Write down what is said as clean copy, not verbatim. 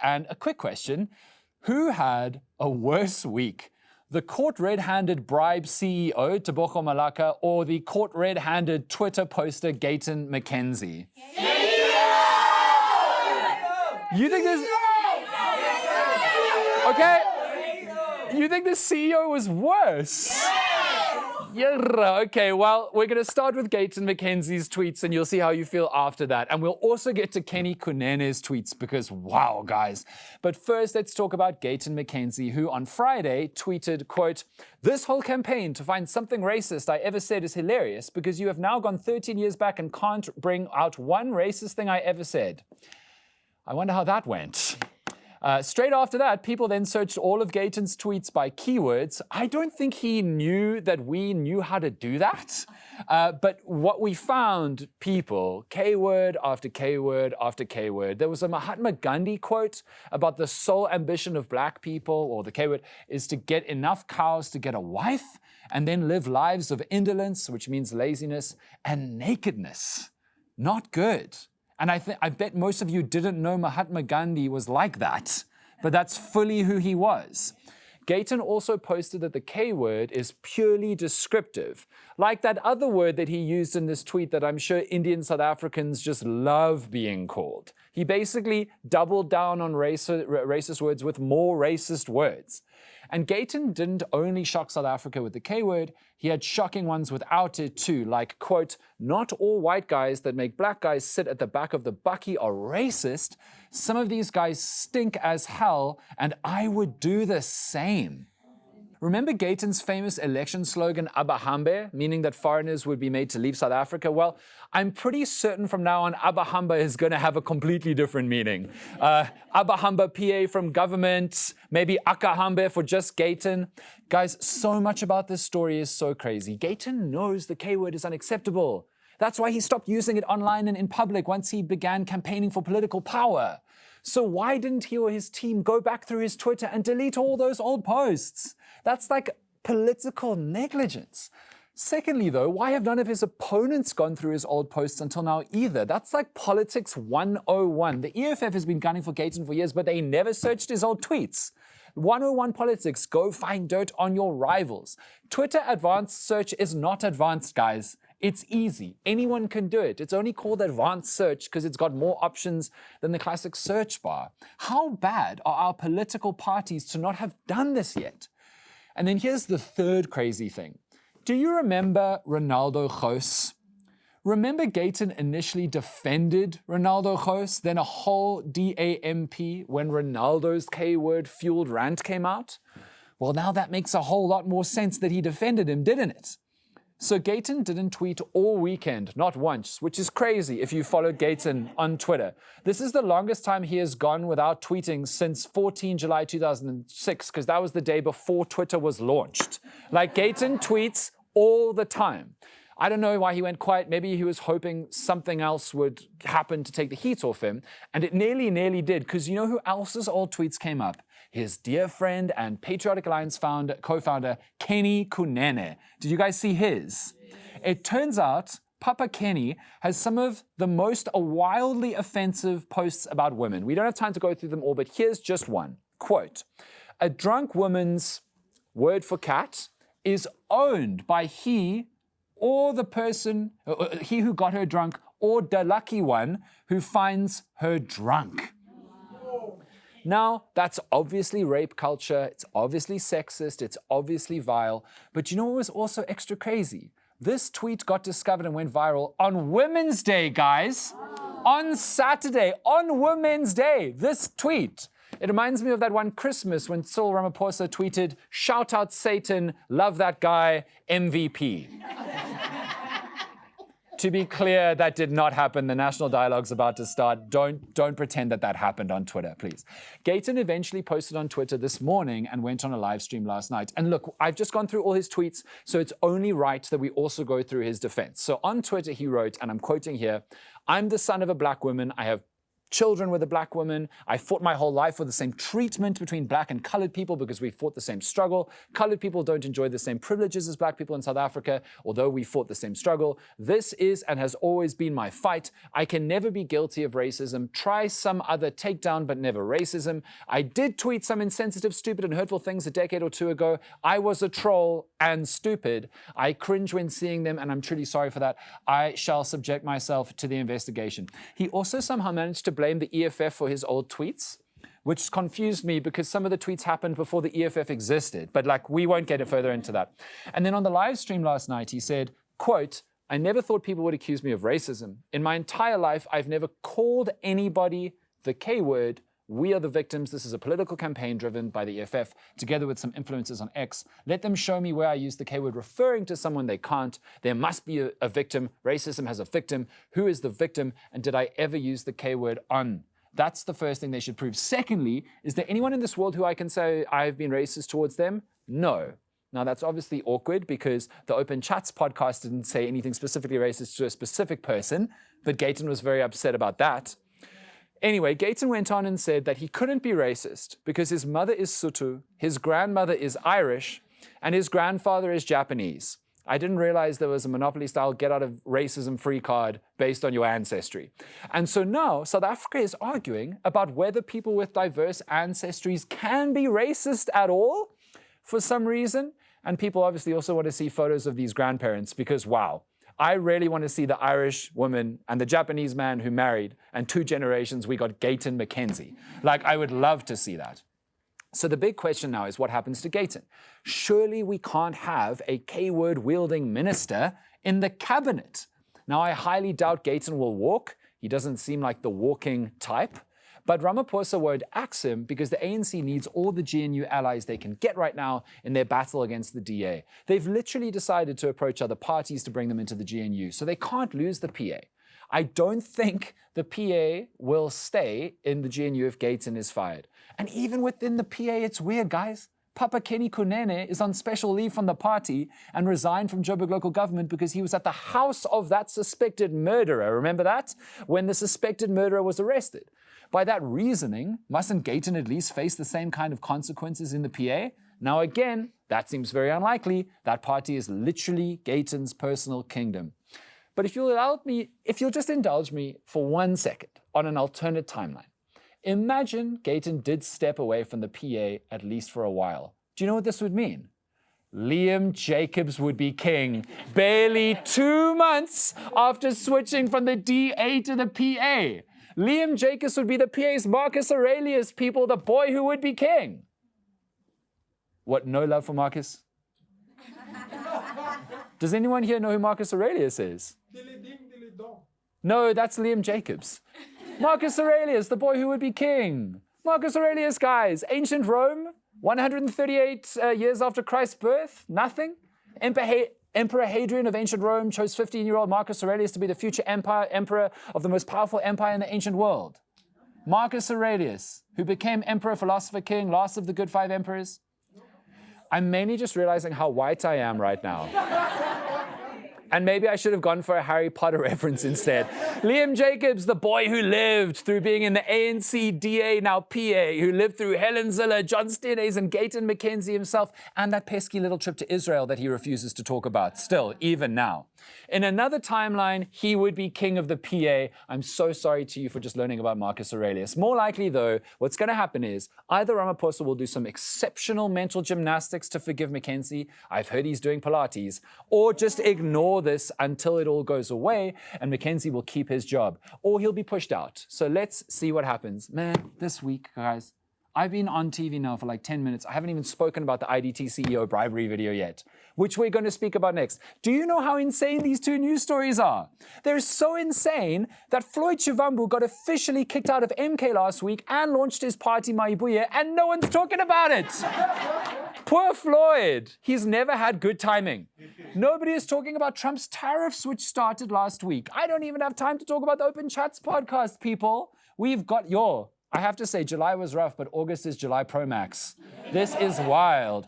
And a quick question, who had a worse week? The caught red-handed bribe CEO, Tebogo Malaka, or the caught red-handed Twitter poster, Gayton McKenzie? You think this... Okay. You think the CEO was worse? Yeah, okay, well, we're going to start with Gayton McKenzie's tweets, and you'll see how you feel after that. And we'll also get to Kunene's tweets because, wow, guys. But first, let's talk about Gayton McKenzie, who on Friday tweeted, quote, "This whole campaign to find something racist I ever said is hilarious because you have now gone 13 years back and can't bring out one racist thing I ever said." I wonder how that went. Straight after that, people then searched all of Gayton's tweets by keywords. I don't think he knew that we knew how to do that. But what we found, people, K-word after K-word after K-word. There was a Mahatma Gandhi quote about the sole ambition of black people, or the K-word, is to get enough cows to get a wife and then live lives of indolence, which means laziness, and nakedness. Not good. And I bet most of you didn't know Mahatma Gandhi was like that, but that's fully who he was. Gayton also posted that the K-word is purely descriptive, like that other word that he used in this tweet that I'm sure Indian South Africans just love being called. He basically doubled down on racist words with more racist words. And Gayton didn't only shock South Africa with the K-word, he had shocking ones without it too, like, quote, "Not all white guys that make black guys sit at the back of the bucky are racist. Some of these guys stink as hell, and I would do the same." Remember Gayton's famous election slogan, Abahambe, meaning that foreigners would be made to leave South Africa? Well, I'm pretty certain from now on, Abahamba is going to have a completely different meaning. Abahamba PA from government, maybe Akahambe for just Gayton. Guys, so much about this story is so crazy. Gayton knows the K-word is unacceptable. That's why he stopped using it online and in public once he began campaigning for political power. So why didn't he or his team go back through his Twitter and delete all those old posts? That's like political negligence. Secondly, though, why have none of his opponents gone through his old posts until now either? That's like politics 101. The EFF has been gunning for Gayton for years, but they never searched his old tweets. 101 politics, go find dirt on your rivals. Twitter advanced search is not advanced, guys. It's easy. Anyone can do it. It's only called advanced search because it's got more options than the classic search bar. How bad are our political parties to not have done this yet? And then here's the third crazy thing. Do you remember Ronaldo Gous? Remember Gayton initially defended Ronaldo Gous, then a whole DAMP when Ronaldo's K-word fueled rant came out? Well, now that makes a whole lot more sense that he defended him, didn't it? So Gayton didn't tweet all weekend, not once, which is crazy if you follow Gayton on Twitter. This is the longest time he has gone without tweeting since 14 July 2006, because that was the day before Twitter was launched. Like, Gayton tweets all the time. I don't know why he went quiet. Maybe he was hoping something else would happen to take the heat off him. And it nearly did, because you know who else's old tweets came up? His dear friend and Patriotic Alliance co-founder, Kenny Kunene. Did you guys see his? It turns out Papa Kenny has some of the most wildly offensive posts about women. We don't have time to go through them all, but here's just one. Quote, "A drunk woman's word for cat is owned by he or the person, he who got her drunk, or the lucky one who finds her drunk." Now, that's obviously rape culture, it's obviously sexist, it's obviously vile, but you know what was also extra crazy? This tweet got discovered and went viral on Women's Day, guys. On Saturday, on Women's Day, this tweet. It reminds me of that one Christmas when Cyril Ramaphosa tweeted, "Shout out Satan, love that guy, MVP." To be clear, that did not happen. The national dialogue's about to start. Don't pretend that happened on Twitter, please. Gayton eventually posted on Twitter this morning and went on a live stream last night. And look, I've just gone through all his tweets, so it's only right that we also go through his defense. So on Twitter, he wrote, and I'm quoting here, "I'm the son of a black woman. I have children with a black woman. I fought my whole life for the same treatment between black and colored people because we fought the same struggle. Colored people don't enjoy the same privileges as black people in South Africa, although we fought the same struggle. This is and has always been my fight. I can never be guilty of racism. Try some other takedown, but never racism. I did tweet some insensitive, stupid, and hurtful things a decade or two ago. I was a troll and stupid. I cringe when seeing them, and I'm truly sorry for that. I shall subject myself to the investigation. He also somehow managed to blame the EFF for his old tweets, which confused me because some of the tweets happened before the EFF existed. But we won't get further into that. And then on the live stream last night, he said, quote, I never thought people would accuse me of racism. In my entire life, I've never called anybody the K word. We are the victims. This is a political campaign driven by the EFF, together with some influencers on X. Let them show me where I use the K word referring to someone they can't. There must be a victim. Racism has a victim. Who is the victim? And did I ever use the K word on? That's the first thing they should prove. Secondly, is there anyone in this world who I can say I've been racist towards them? No. Now, that's obviously awkward because the Open Chats podcast didn't say anything specifically racist to a specific person, but Gayton was very upset about that. Anyway, Gayton went on and said that he couldn't be racist because his mother is Sotho, his grandmother is Irish, and his grandfather is Japanese. I didn't realize there was a Monopoly-style get-out-of-racism-free card based on your ancestry. And so now South Africa is arguing about whether people with diverse ancestries can be racist at all for some reason. And people obviously also want to see photos of these grandparents because, wow, I really want to see the Irish woman and the Japanese man who married, and 2 generations we got Gayton McKenzie. I would love to see that. So the big question now is what happens to Gayton? Surely we can't have a K-word wielding minister in the cabinet. Now, I highly doubt Gayton will walk. He doesn't seem like the walking type. But Ramaphosa won't axe him because the ANC needs all the GNU allies they can get right now in their battle against the DA. They've literally decided to approach other parties to bring them into the GNU, so they can't lose the PA. I don't think the PA will stay in the GNU if Gayton is fired. And even within the PA, it's weird, guys. Papa Kenny Kunene is on special leave from the party and resigned from Joburg local government because he was at the house of that suspected murderer. Remember that? When the suspected murderer was arrested. By that reasoning, mustn't Gayton at least face the same kind of consequences in the PA? Now again, that seems very unlikely. That party is literally Gayton's personal kingdom. But if you'll just indulge me for 1 second on an alternate timeline. Imagine Gayton did step away from the PA at least for a while. Do you know what this would mean? Liam Jacobs would be king, barely 2 months after switching from the DA to the PA. Liam Jacobs would be the PA's Marcus Aurelius, people, the boy who would be king. What, no love for Marcus? Does anyone here know who Marcus Aurelius is? No, that's Liam Jacobs. Marcus Aurelius, the boy who would be king. Marcus Aurelius, guys, ancient Rome, 138 years after Christ's birth, nothing. Emperor Hadrian of ancient Rome chose 15-year-old Marcus Aurelius to be the future emperor of the most powerful empire in the ancient world. Marcus Aurelius, who became emperor, philosopher, king, last of the good 5 emperors. I'm mainly just realizing how white I am right now. And maybe I should have gone for a Harry Potter reference instead. Liam Jacobs, the boy who lived through being in the ANC, DA, now PA, who lived through Helen Ziller, John Stennes, and Gayton McKenzie himself, and that pesky little trip to Israel that he refuses to talk about, still, even now. In another timeline, he would be king of the PA. I'm so sorry to you for just learning about Marcus Aurelius. More likely, though, what's going to happen is either Ramaphosa will do some exceptional mental gymnastics to forgive McKenzie, I've heard he's doing Pilates, or just ignore this until it all goes away and McKenzie will keep his job, or he'll be pushed out. So let's see what happens. Man, this week, guys, I've been on TV now for like 10 minutes. I haven't even spoken about the IDT CEO bribery video yet, which we're going to speak about next. Do you know how insane these 2 news stories are? They're so insane that Floyd Shivambu got officially kicked out of eNCA last week and launched his party Maibuye, and no one's talking about it. Poor Floyd. He's never had good timing. Nobody is talking about Trump's tariffs, which started last week. I don't even have time to talk about the Open Chats podcast, people. We've got I have to say, July was rough, but August is July Pro Max. This is wild.